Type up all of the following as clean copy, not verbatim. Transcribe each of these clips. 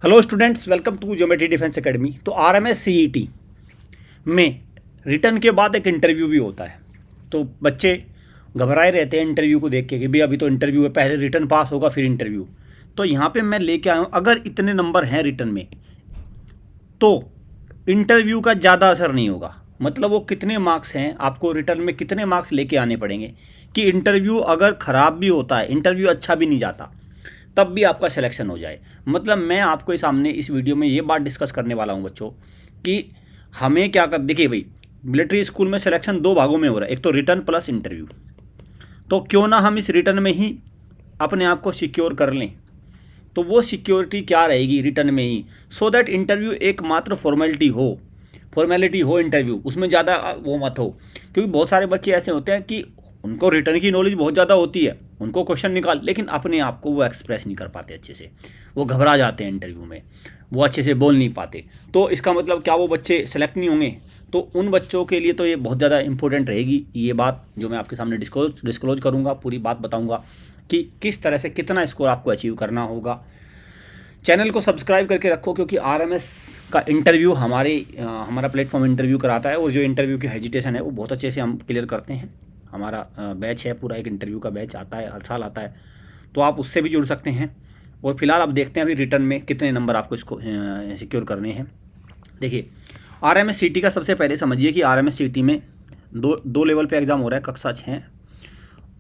Hello students, welcome to geometry defence academy. तो RMS CET में written के बाद एक इंटरव्यू भी होता है। तो बच्चे घबराए रहते हैं इंटरव्यू को देख के कि भाई अभी तो इंटरव्यू है, पहले रिटर्न पास होगा फिर इंटरव्यू। तो यहाँ पे मैं लेके आया हूँ, अगर इतने नंबर हैं रिटर्न में तो इंटरव्यू का ज़्यादा असर नहीं होगा। मतलब वो कितने मार्क्स हैं, आपको रिटर्न में कितने मार्क्स लेके आने पड़ेंगे कि इंटरव्यू अगर ख़राब भी होता है, इंटरव्यू अच्छा भी नहीं जाता, तब भी आपका सिलेक्शन हो जाए। मतलब मैं आपको सामने इस वीडियो में ये बात डिस्कस करने वाला हूँ बच्चों कि हमें क्या कर, देखिए भाई मिलिट्री स्कूल में सिलेक्शन दो भागों में हो रहा है, एक तो रिटर्न प्लस इंटरव्यू। तो क्यों ना हम इस रिटर्न में ही अपने आप को सिक्योर कर लें। तो वो सिक्योरिटी क्या रहेगी रिटर्न में ही, सो दैट इंटरव्यू एकमात्र फॉर्मेलिटी हो इंटरव्यू, उसमें ज़्यादा वो मत हो। क्योंकि बहुत सारे बच्चे ऐसे होते हैं कि उनको रिटर्न की नॉलेज बहुत ज़्यादा होती है, उनको क्वेश्चन निकाल, लेकिन अपने आप को वो एक्सप्रेस नहीं कर पाते अच्छे से, वो घबरा जाते हैं इंटरव्यू में, वो अच्छे से बोल नहीं पाते। तो इसका मतलब क्या वो बच्चे सेलेक्ट नहीं होंगे? तो उन बच्चों के लिए तो ये बहुत ज़्यादा इंपॉर्टेंट रहेगी ये बात, जो मैं आपके सामने डिस्क्लोज करूँगा, पूरी बात बताऊँगा कि किस तरह से कितना स्कोर आपको अचीव करना होगा। चैनल को सब्सक्राइब करके रखो, क्योंकि आरएमएस का इंटरव्यू हमारा प्लेटफॉर्म इंटरव्यू कराता है, और जो इंटरव्यू की हेजिटेशन है वो बहुत अच्छे से हम क्लियर करते हैं। हमारा बैच है, पूरा एक इंटरव्यू का बैच आता है, हर साल आता है, तो आप उससे भी जुड़ सकते हैं। और फिलहाल आप देखते हैं अभी रिटर्न में कितने नंबर आपको इसको सिक्योर करने हैं। देखिए आरएमएस सीटी का सबसे पहले समझिए कि आरएमएस सीटी में दो लेवल पे एग्ज़ाम हो रहा है, कक्षा 6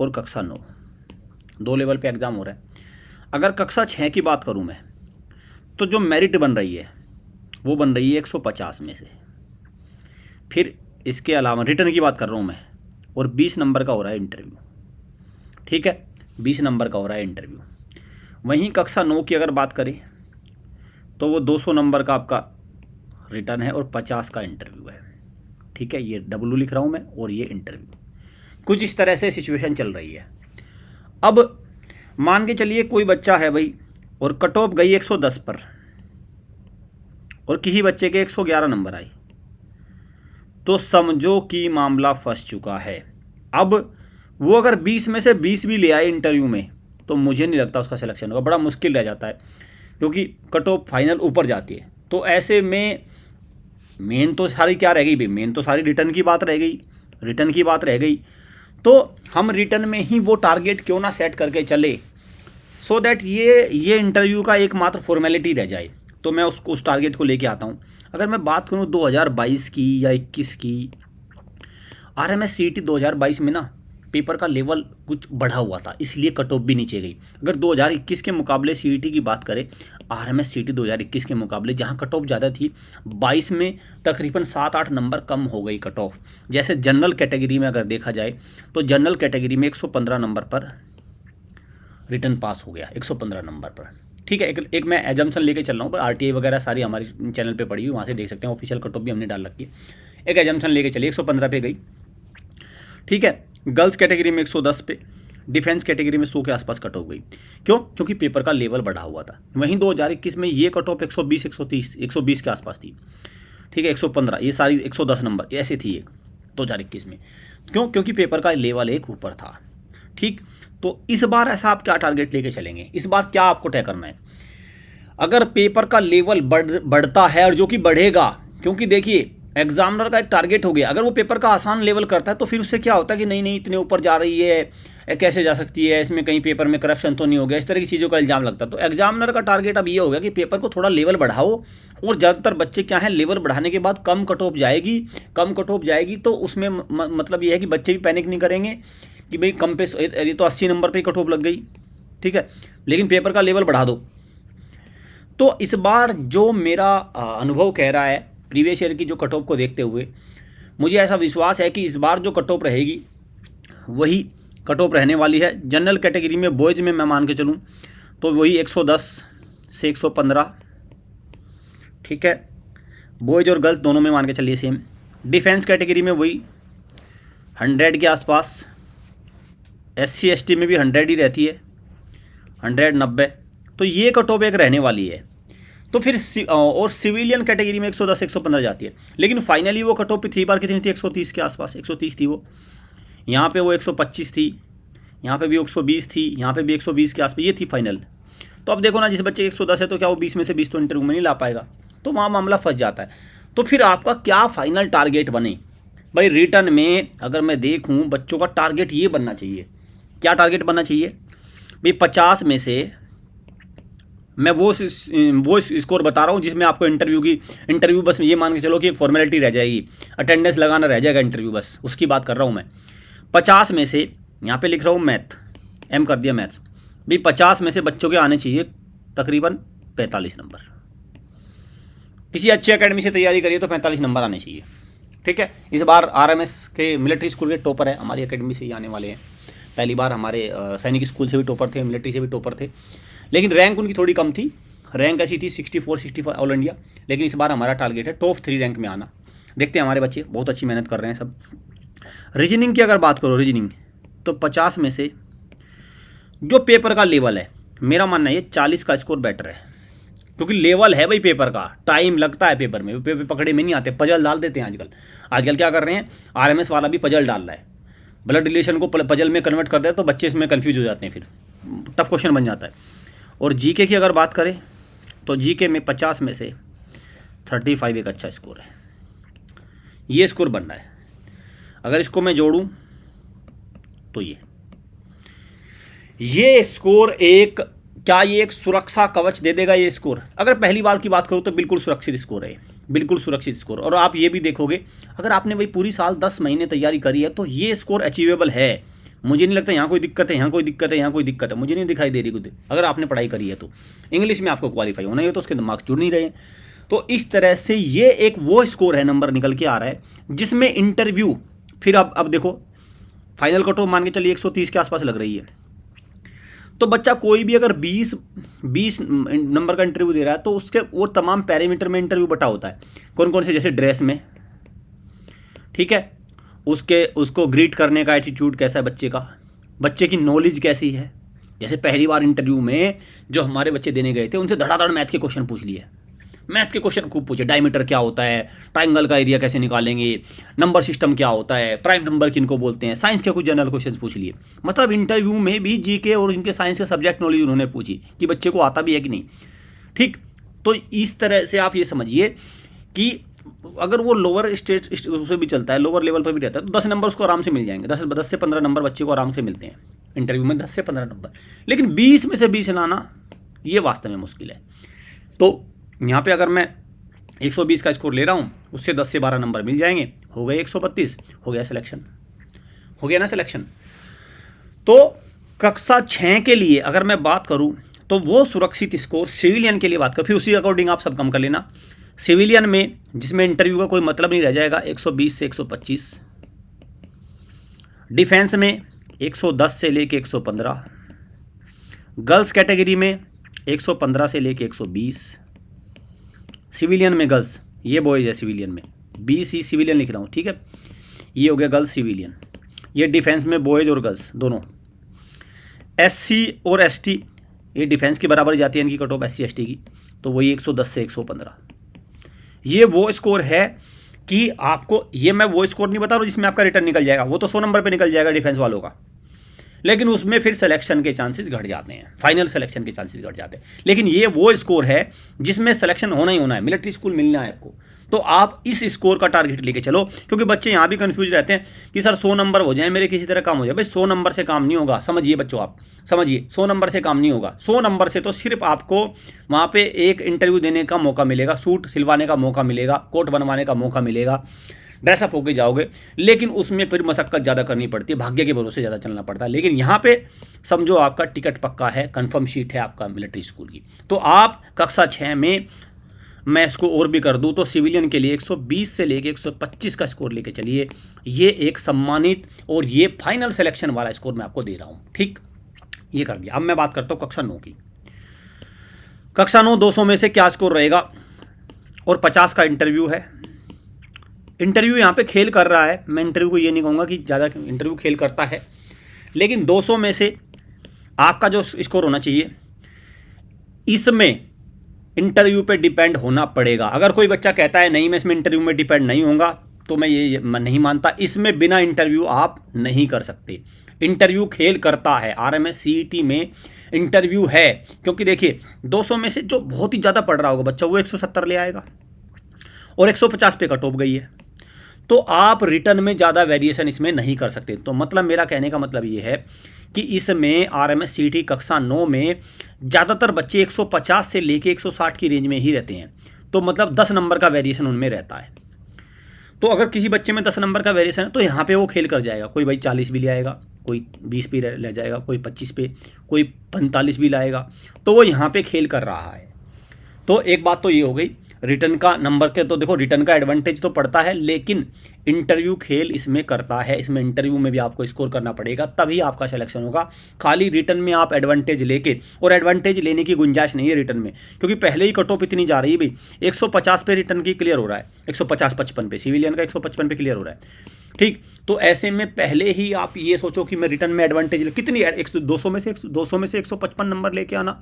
और कक्षा 9, दो लेवल पे एग्ज़ाम हो रहा है। अगर कक्षा 6 की बात करूँ मैं, तो जो मेरिट बन रही है वो बन रही है 150 में से। फिर इसके अलावा रिटर्न की बात कर रहा हूँ मैं, और 20 नंबर का हो रहा है इंटरव्यू। ठीक है, 20 नंबर का हो रहा है इंटरव्यू। वहीं कक्षा 9 की अगर बात करें तो वो 200 नंबर का आपका रिटर्न है और 50 का इंटरव्यू है। ठीक है, ये डब्लू लिख रहा हूँ मैं, और ये इंटरव्यू। कुछ इस तरह से सिचुएशन चल रही है। अब मान के चलिए कोई बच्चा है भाई, और कट ऑफ गई 110 पर, और किसी बच्चे के 111 नंबर आए, तो समझो कि मामला फंस चुका है। अब वो अगर 20 में से 20 भी ले आए इंटरव्यू में, तो मुझे नहीं लगता उसका सिलेक्शन होगा, बड़ा मुश्किल रह जाता है, क्योंकि कट ऑफ फाइनल ऊपर जाती है। तो ऐसे में मेन तो सारी क्या रह गई भाई, मेन तो सारी रिटर्न की बात रह गई। तो हम रिटर्न में ही वो टारगेट क्यों ना सेट करके चले, सो दैट ये इंटरव्यू का एकमात्र फॉर्मेलिटी रह जाए। तो मैं उस टारगेट को लेके आता हूँ। अगर मैं बात करूँ 2022 की या 21 की, आरएमएस सीईटी 2022 में ना पेपर का लेवल कुछ बढ़ा हुआ था, इसलिए कट ऑफ भी नीचे गई। अगर 2021 के मुकाबले सीईटी की बात करें, आरएमएस सीईटी 2021 के मुकाबले जहां कट ऑफ ज़्यादा थी, 22 में तकरीबन 7-8 नंबर कम हो गई कट ऑफ। जैसे जनरल कैटेगरी में अगर देखा जाए, तो जनरल कैटेगरी में 115 नंबर पर रिटर्न पास हो गया, 115 नंबर पर। ठीक है, एक मैं एजम्पशन लेके चल रहा हूँ, पर आरटीआई वगैरह सारी हमारी चैनल पे पड़ी हुई, वहाँ से देख सकते हैं, ऑफिशियल कट ऑफ भी हमने डाल रखी है। एक एजम्पशन लेके चलिए 115 पे गई। ठीक है, गर्ल्स कैटेगरी में 110 पे, डिफेंस कैटेगरी में 100 के आसपास कट ऑफ गई। क्यों? क्योंकि पेपर का लेवल बढ़ा हुआ था। वहीं 2021 में ये कट ऑफ 120, 130, 120 के आसपास थी। ठीक है, 115, ये सारी 110 नंबर ऐसे थी ये 2021 में। क्यों? क्योंकि पेपर का लेवल एक ऊपर था। ठीक, तो इस बार ऐसा आप क्या टारगेट लेके चलेंगे? इस बार क्या आपको तय करना है? अगर पेपर का लेवल बढ़ता है, और जो कि बढ़ेगा, क्योंकि देखिए एग्जामिनर का एक टारगेट हो गया, अगर वो पेपर का आसान लेवल करता है तो फिर उससे क्या होता है कि नहीं इतने ऊपर जा रही है, कैसे जा सकती है, इसमें कहीं पेपर में करप्शन तो नहीं हो गया, इस तरह की चीज़ों का इल्ज़ाम लगता है। तो एग्जामिनर का टारगेट अब ये हो गया कि पेपर को थोड़ा लेवल बढ़ाओ, और ज़्यादातर बच्चे क्या है, लेवल बढ़ाने के बाद कम कट ऑफ जाएगी, तो उसमें मतलब ये है कि बच्चे भी पैनिक नहीं करेंगे कि भाई कम पे, ये तो 80 नंबर पर कट ऑफ लग गई। ठीक है, लेकिन पेपर का लेवल बढ़ा दो। तो इस बार जो मेरा अनुभव कह रहा है, प्रीवियस ईयर की जो कट ऑफ को देखते हुए, मुझे ऐसा विश्वास है कि इस बार जो कट ऑफ रहेगी वही कट ऑफ रहने वाली है। जनरल कैटेगरी में बॉयज़ में मैं मान के चलूँ तो वही 110 से 115। ठीक है, बॉयज़ और गर्ल्स दोनों में मान के चलिए सेम। डिफेंस कैटेगरी में वही 100 के आसपास, SC ST में भी 100 ही रहती है, 190। तो ये कट ऑफ एक रहने वाली है। तो फिर और सिविलियन कैटेगरी में 110 115 जाती है, लेकिन फाइनली वो कट ऑफ थी बार कितनी थी, 130 के आसपास, 130 थी वो। यहाँ पे वो 125 थी, यहाँ पे भी 120 थी, यहाँ पे भी 120 के आसपास, ये थी फाइनल। तो अब देखो ना, जिस बच्चे 110 है तो क्या वो 20 में से 20 तो इंटरव्यू में नहीं ला पाएगा, तो वहाँ मामला फंस जाता है। तो फिर आपका क्या फाइनल टारगेट बने भाई? रिटर्न में अगर मैं देखूँ बच्चों का टारगेट ये बनना चाहिए, क्या टारगेट बनना चाहिए भाई? 50 में से मैं वो स्कोर बता रहा हूँ जिसमें आपको इंटरव्यू बस ये मान के चलो कि एक फॉर्मेलिटी रह जाएगी, अटेंडेंस लगाना रह जाएगा इंटरव्यू, बस उसकी बात कर रहा हूँ मैं। 50 में से यहाँ पे लिख रहा हूँ मैथ, एम कर दिया मैथ्स भाई, 50 में से बच्चों के आने चाहिए तकरीबन 45 नंबर। किसी अच्छी अकेडमी से तैयारी करिए तो 45 नंबर आने चाहिए, ठीक है। इस बार RMS के मिलिट्री स्कूल के टॉपर है, हमारी अकेडमी से ही आने वाले हैं। पहली बार हमारे सैनिक स्कूल से भी टॉपर थे, मिलिट्री से भी टॉपर थे, लेकिन रैंक उनकी थोड़ी कम थी। रैंक ऐसी थी 64-65 ऑल इंडिया, लेकिन इस बार हमारा टारगेट है टॉप 3 रैंक में आना। देखते हैं, हमारे बच्चे बहुत अच्छी मेहनत कर रहे हैं सब। रीजनिंग की अगर बात करो, रीजनिंग तो 50 में से जो पेपर का लेवल है, मेरा मानना है ये 40 का स्कोर बेटर है, क्योंकि लेवल है भाई पेपर का, टाइम लगता है पेपर में, पेपर पकड़े में नहीं आते, पजल डाल देते हैं आजकल क्या कर रहे हैं, RMS वाला भी पजल डाल रहा है, ब्लड रिलेशन को पजल में कन्वर्ट कर दे तो बच्चे इसमें कन्फ्यूज हो जाते हैं, फिर टफ क्वेश्चन बन जाता है। और GK की अगर बात करें तो GK में 50 में से 35 एक अच्छा स्कोर है, ये स्कोर बन रहा है। अगर इसको मैं जोड़ूं तो ये स्कोर एक, क्या ये एक सुरक्षा कवच दे देगा ये स्कोर? अगर पहली बार की बात करूं तो बिल्कुल सुरक्षित स्कोर है, बिल्कुल सुरक्षित स्कोर। और आप ये भी देखोगे, अगर आपने भाई पूरी साल 10 महीने तैयारी करी है तो ये स्कोर अचीवेबल है। मुझे नहीं लगता यहाँ कोई दिक्कत है, यहाँ कोई दिक्कत है, यहाँ कोई दिक्कत है, मुझे नहीं दिखाई दे रही कुछ। अगर आपने पढ़ाई करी है तो इंग्लिश में आपको क्वालिफाई होना है, तो उसके मार्क्स जुड़ नहीं रहे हैं। तो इस तरह से ये एक वो स्कोर है, नंबर निकल के आ रहा है जिसमें इंटरव्यू, फिर अब देखो फाइनल कट ऑफ मान के चलिए 130 के आसपास लग रही है, तो बच्चा कोई भी अगर 20 नंबर का इंटरव्यू दे रहा है तो उसके वो तमाम पैरामीटर में इंटरव्यू बटा होता है। कौन कौन से, जैसे ड्रेस में, ठीक है, उसको ग्रीट करने का एटीट्यूड कैसा है बच्चे का, बच्चे की नॉलेज कैसी है। जैसे पहली बार इंटरव्यू में जो हमारे बच्चे देने गए थे उनसे धड़ाधड़ मैथ के क्वेश्चन पूछ लिए, मैथ के क्वेश्चन खूब पूछे, डायमीटर क्या होता है, ट्राइंगल का एरिया कैसे निकालेंगे, नंबर सिस्टम क्या होता है, प्राइम नंबर किनको बोलते हैं, साइंस के कुछ जनरल क्वेश्चन पूछ लिए। मतलब इंटरव्यू में भी GK और इनके साइंस के सब्जेक्ट नॉलेज उन्होंने पूछी कि बच्चे को आता भी है कि नहीं, ठीक। तो इस तरह से आप ये समझिए कि अगर वो लोअर स्टेट उससे भी चलता है, लोअर लेवल पर भी रहता है, तो 10 नंबर उसको आराम से मिल जाएंगे। 10 से 15 नंबर बच्चे को आराम से मिलते हैं इंटरव्यू में, 10 से 15 नंबर। लेकिन 20 में से 20 लाना ये वास्तव में मुश्किल है। तो यहाँ पे अगर मैं 120 का स्कोर ले रहा हूँ, उससे 10 से 12 नंबर मिल जाएंगे, हो गए 132, हो गया सिलेक्शन, हो गया ना सिलेक्शन। तो कक्षा 6 के लिए अगर मैं बात करूँ तो वो सुरक्षित स्कोर सिविलियन के लिए बात कर, फिर उसी अकॉर्डिंग आप सब कम कर लेना। सिविलियन में जिसमें इंटरव्यू का कोई मतलब नहीं रह जाएगा, 120 से 125। डिफेंस में 110 से लेके 115। गर्ल्स कैटेगरी में 115 से लेके 120। सिविलियन में गर्ल्स, ये बॉयज है सिविलियन में, BC सिविलियन लिख रहा हूँ, ठीक है। ये हो गया गर्ल्स सिविलियन। ये डिफेंस में बॉयज और गर्ल्स दोनों। SC और ST ये डिफेंस की बराबर जाती है इनकी कट ऑफ, SC ST की, तो वही 110 से 115। ये वो स्कोर है कि आपको, ये मैं वो स्कोर नहीं बता रहा हूँ जिसमें आपका रिटर्न निकल जाएगा, वो तो 100 नंबर पे निकल जाएगा डिफेंस वालों का, लेकिन उसमें फिर सिलेक्शन के चांसेस घट जाते हैं, फाइनल सिलेक्शन के चांसेस घट जाते हैं। लेकिन ये वो स्कोर है जिसमें सिलेक्शन होना ही होना है, मिलिट्री स्कूल मिलना है आपको। तो आप इस स्कोर का टारगेट लेके चलो, क्योंकि बच्चे यहाँ भी कंफ्यूज रहते हैं कि सर 100 नंबर हो जाए मेरे, किसी तरह काम हो जाए। भाई 100 नंबर से काम नहीं होगा, समझिए बच्चों, आप समझिए, 100 नंबर से काम नहीं होगा। 100 नंबर से तो सिर्फ आपको वहाँ पे एक इंटरव्यू देने का मौका मिलेगा, सूट सिलवाने का मौका मिलेगा, कोट बनवाने का मौका मिलेगा, ड्रेसअप होके जाओगे, लेकिन उसमें फिर मशक्कत ज़्यादा करनी पड़ती है, भाग्य के भरोसे ज़्यादा चलना पड़ता है। लेकिन यहाँ पे समझो आपका टिकट पक्का है, कंफर्म शीट है आपका मिलिट्री स्कूल की। तो आप कक्षा 6 में, मैं इसको और भी कर दूँ तो सिविलियन के लिए 120 से लेके 125 का स्कोर लेके चलिए। ये एक सम्मानित और ये फाइनल सिलेक्शन वाला स्कोर मैं आपको दे रहा हूँ, ठीक। ये कर दिया। अब मैं बात करता हूँ कक्षा 9 की। कक्षा 9 200 में से क्या स्कोर रहेगा, और 50 का इंटरव्यू है। इंटरव्यू यहाँ पे खेल कर रहा है, मैं इंटरव्यू को ये नहीं कहूँगा कि ज़्यादा इंटरव्यू खेल करता है, लेकिन 200 में से आपका जो स्कोर होना चाहिए, इसमें इंटरव्यू पे डिपेंड होना पड़ेगा। अगर कोई बच्चा कहता है नहीं मैं इसमें इंटरव्यू में डिपेंड नहीं होऊंगा, तो मैं ये नहीं मानता। इसमें बिना इंटरव्यू आप नहीं कर सकते। इंटरव्यू खेल करता है। RMS CET में इंटरव्यू है, क्योंकि देखिए 200 में से जो बहुत ही ज़्यादा पढ़ रहा होगा बच्चा वो 170 ले आएगा और 150 पे कट ऑफ गई है, तो आप रिटर्न में ज़्यादा वेरिएशन इसमें नहीं कर सकते। तो मतलब मेरा कहने का मतलब ये है कि इसमें RMS CET कक्षा 9 में ज़्यादातर बच्चे 150 से लेके 160 की रेंज में ही रहते हैं, तो मतलब 10 नंबर का वेरिएशन उनमें रहता है। तो अगर किसी बच्चे में 10 नंबर का वेरिएशन है तो यहाँ पे वो खेल कर जाएगा, कोई भाई 40 भी ले आएगा, कोई 20 भी ले जाएगा, कोई 25 पे, कोई 45 भी लाएगा, तो वो यहाँ पे खेल कर रहा है। तो एक बात तो ये हो गई रिटर्न का नंबर के, तो देखो रिटर्न का एडवांटेज तो पड़ता है, लेकिन इंटरव्यू खेल इसमें करता है। इसमें इंटरव्यू में भी आपको स्कोर करना पड़ेगा, तभी आपका सिलेक्शन होगा। खाली रिटर्न में आप एडवांटेज लेके, और एडवांटेज लेने की गुंजाइश नहीं है रिटर्न में, क्योंकि पहले ही कट ऑफ इतनी जा रही है भाई, 150 पे रिटर्न की क्लियर हो रहा है, 150-55 पे सिविलियन का 155 पे क्लियर हो रहा है, ठीक। तो ऐसे में पहले ही आप ये सोचो कि मैं रिटर्न में एडवांटेज कितनी 200 में से 155 नंबर लेके आना।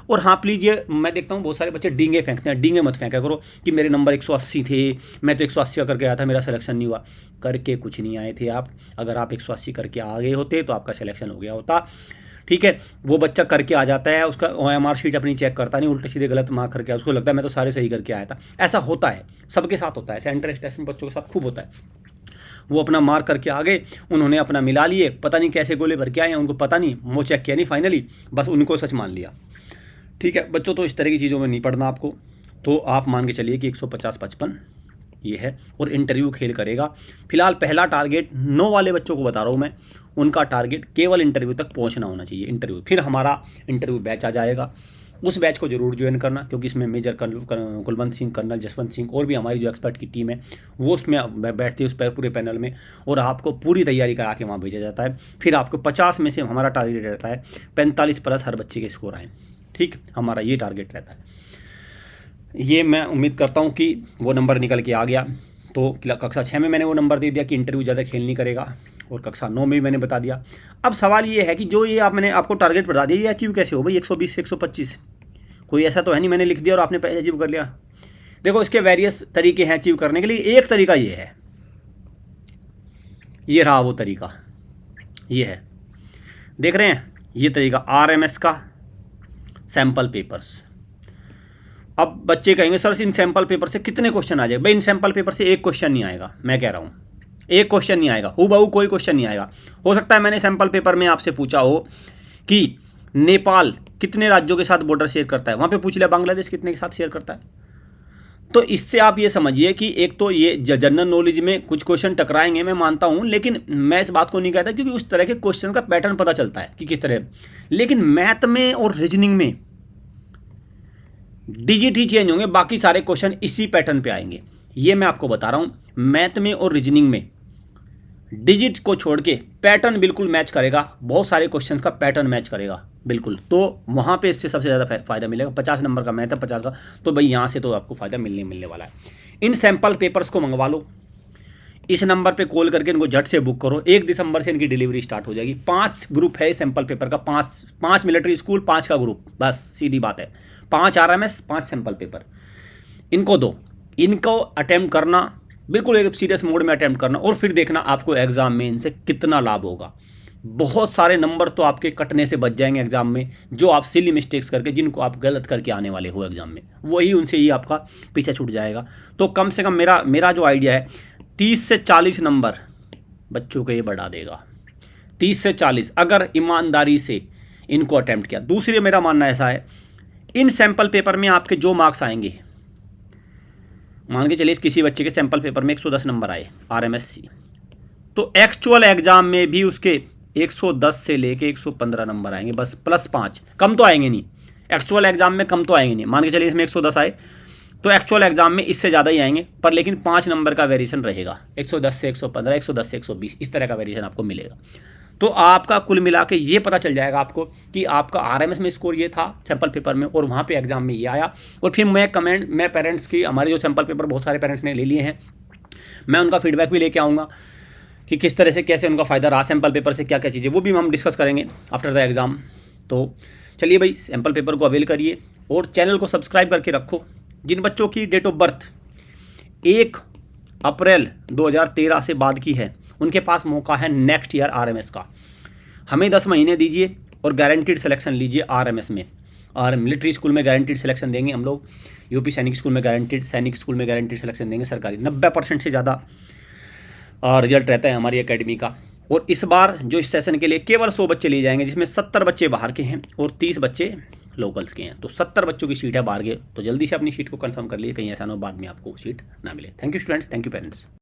और हाँ प्लीज़, ये मैं देखता हूँ बहुत सारे बच्चे डींगे फेंकते हैं, डींगे मत फेंका करो कि मेरे नंबर 180 थे, मैं तो 180 का करके आया था, मेरा सिलेक्शन नहीं हुआ। करके कुछ नहीं आए थे आप, अगर आप 180 करके आ गए होते तो आपका सिलेक्शन हो गया होता, ठीक है। वो बच्चा करके आ जाता है, उसका OMR शीट अपनी चेक करता नहीं, उल्टे सीधे गलत मार्क करके, उसको लगता है मैं तो सारे सही करके आया था। ऐसा होता है, सबके साथ होता है, सेंट्रल टेस्ट में बच्चों के साथ खूब होता है। वो अपना मार्क करके आ गए, उन्होंने अपना मिला लिए, पता नहीं कैसे गोले भर के आए हैं, उनको पता नहीं, वो चेक किया नहीं, फाइनली बस उनको सच मान लिया, ठीक है। बच्चों तो इस तरह की चीज़ों में नहीं पढ़ना आपको, तो आप मान के चलिए कि 150-55 ये है, और इंटरव्यू खेल करेगा। फिलहाल पहला टारगेट 9 वाले बच्चों को बता रहा हूँ मैं, उनका टारगेट केवल इंटरव्यू तक पहुँचना होना चाहिए। इंटरव्यू, फिर हमारा इंटरव्यू बैच आ जाएगा, उस बैच को जरूर ज्वाइन करना, क्योंकि इसमें मेजर कुलवंत सिंह, कर्नल जसवंत सिंह और भी हमारी जो एक्सपर्ट की टीम है वो उसमें बैठती है, उस पर पूरे पैनल में, और आपको पूरी तैयारी करा के वहाँ भेजा जाता है। फिर आपको 50 में से हमारा टारगेट रहता है 45 प्लस हर बच्चे के स्कोर आए, ठीक, हमारा ये टारगेट रहता है। ये मैं उम्मीद करता हूँ कि वो नंबर निकल के आ गया। तो कक्षा 6 में मैंने वो नंबर दे दिया कि इंटरव्यू ज़्यादा खेल नहीं करेगा, और कक्षा 9 में भी मैंने बता दिया। अब सवाल ये है कि जो ये मैंने आपको टारगेट बता दिया, ये अचीव कैसे हो भाई 120 से 125? कोई ऐसा तो है नहीं मैंने लिख दिया और आपने पैसे अचीव कर लिया। देखो इसके वेरियस तरीके हैं अचीव करने के लिए। एक तरीका ये है, ये रहा वो तरीका, ये है, देख रहे हैं, ये तरीका RMS का सैम्पल पेपर्स। अब बच्चे कहेंगे सर इन सैम्पल पेपर से कितने क्वेश्चन आ जाएगा? भाई इन सैम्पल पेपर से एक क्वेश्चन नहीं आएगा, मैं कह रहा हूँ एक क्वेश्चन नहीं आएगा, हूबहू कोई क्वेश्चन नहीं आएगा। हो सकता है मैंने सैम्पल पेपर में आपसे पूछा हो कि नेपाल कितने राज्यों के साथ बॉर्डर शेयर करता है, वहाँ पे पूछ लिया बांग्लादेश कितने के साथ शेयर करता है। तो इससे आप ये समझिए कि एक तो ये जनरल नॉलेज में कुछ क्वेश्चन टकराएंगे, मैं मानता हूँ, लेकिन मैं इस बात को नहीं कहता, क्योंकि उस तरह के क्वेश्चन का पैटर्न पता चलता है कि किस तरह। लेकिन मैथ में और रीजनिंग में डिजिट ही चेंज होंगे, बाकी सारे क्वेश्चन इसी पैटर्न पे आएंगे। ये मैं आपको बता रहा हूँ, मैथ में और रीजनिंग में डिजिट को छोड़ के पैटर्न बिल्कुल मैच करेगा, बहुत सारे क्वेश्चंस का पैटर्न मैच करेगा बिल्कुल। तो वहाँ पे इससे सबसे ज़्यादा फ़ायदा मिलेगा। 50 नंबर का मैथ है 50 का, तो भाई यहाँ से तो आपको फ़ायदा मिलने वाला है। इन सैम्पल पेपर्स को मंगवा लो, इस नंबर पे कॉल करके इनको झट से बुक करो। 1 दिसंबर से इनकी डिलीवरी स्टार्ट हो जाएगी। 5 ग्रुप है सैम्पल पेपर का, 5 मिलिट्री स्कूल, 5 का ग्रुप, बस सीधी बात है। 5 RMS, 5 सैम्पल पेपर, इनको दो, इनको अटैम्प्ट करना, बिल्कुल एक सीरियस मोड में अटैम्प्ट करना, और फिर देखना आपको एग्जाम में इनसे कितना लाभ होगा। बहुत सारे नंबर तो आपके कटने से बच जाएंगे एग्जाम में, जो आप सिली मिस्टेक्स करके, जिनको आप गलत करके आने वाले हो एग्जाम में, वही उनसे ही आपका पीछा छूट जाएगा। तो कम से कम मेरा जो आइडिया है 30 से 40 नंबर बच्चों को ये बढ़ा देगा। 30 से 40 अगर ईमानदारी से इनको अटैम्प्ट किया। दूसरी मेरा मानना ऐसा है, इन सैम्पल पेपर में आपके जो मार्क्स आएंगे, मान के चलिए किसी बच्चे के सैम्पल पेपर में 110 नंबर आए RMS, तो एक्चुअल एग्जाम में भी उसके 110 से लेके 115 नंबर आएंगे, बस +5, कम तो आएंगे नहीं। एक्चुअल एग्जाम में कम तो आएंगे नहीं, मान के चलिए इसमें 110 आए तो एक्चुअल एग्जाम में इससे ज़्यादा ही आएंगे, पर लेकिन 5 नंबर का वेरिएशन रहेगा, 110 से 115, 110 से 120, इस तरह का वेरिएशन आपको मिलेगा। तो आपका कुल मिला के ये पता चल जाएगा आपको कि आपका RMS में स्कोर ये था सैम्पल पेपर में, और वहाँ पे एग्जाम में ये आया। और फिर मैं पेरेंट्स की, हमारे जो सैम्पल पेपर बहुत सारे पेरेंट्स ने ले लिए हैं, मैं उनका फीडबैक भी लेके आऊँगा कि किस तरह से कैसे उनका फ़ायदा रहा सैम्पल पेपर से, क्या क्या चीज़ें, वो भी हम डिस्कस करेंगे आफ्टर द एग्ज़ाम। तो चलिए भाई, सैम्पल पेपर को अवेल करिए और चैनल को सब्सक्राइब करके रखो। जिन बच्चों की डेट ऑफ बर्थ 1 अप्रैल 2013 से बाद की है, उनके पास मौका है नेक्स्ट ईयर RMS का। हमें 10 महीने दीजिए और गारंटीड सिलेक्शन लीजिए RMS में, और मिलिट्री स्कूल में गारंटीड सिलेक्शन देंगे हम लोग, यूपी सैनिक स्कूल में गारंटीड सिलेक्शन देंगे सरकारी। 90% से ज़्यादा रिजल्ट रहता है हमारी एकेडमी का। और इस बार जो इस सेशन के लिए केवल 100 बच्चे लिए जाएंगे, जिसमें 70 बच्चे बाहर के हैं और 30 बच्चे लोकल्स के हैं। तो 70 बच्चों की सीट है बाहर के, तो जल्दी से अपनी सीट को कंफर्म कर लिए, कहीं ऐसा ना हो बाद में आपको सीट ना मिले। Thank you students, thank you parents.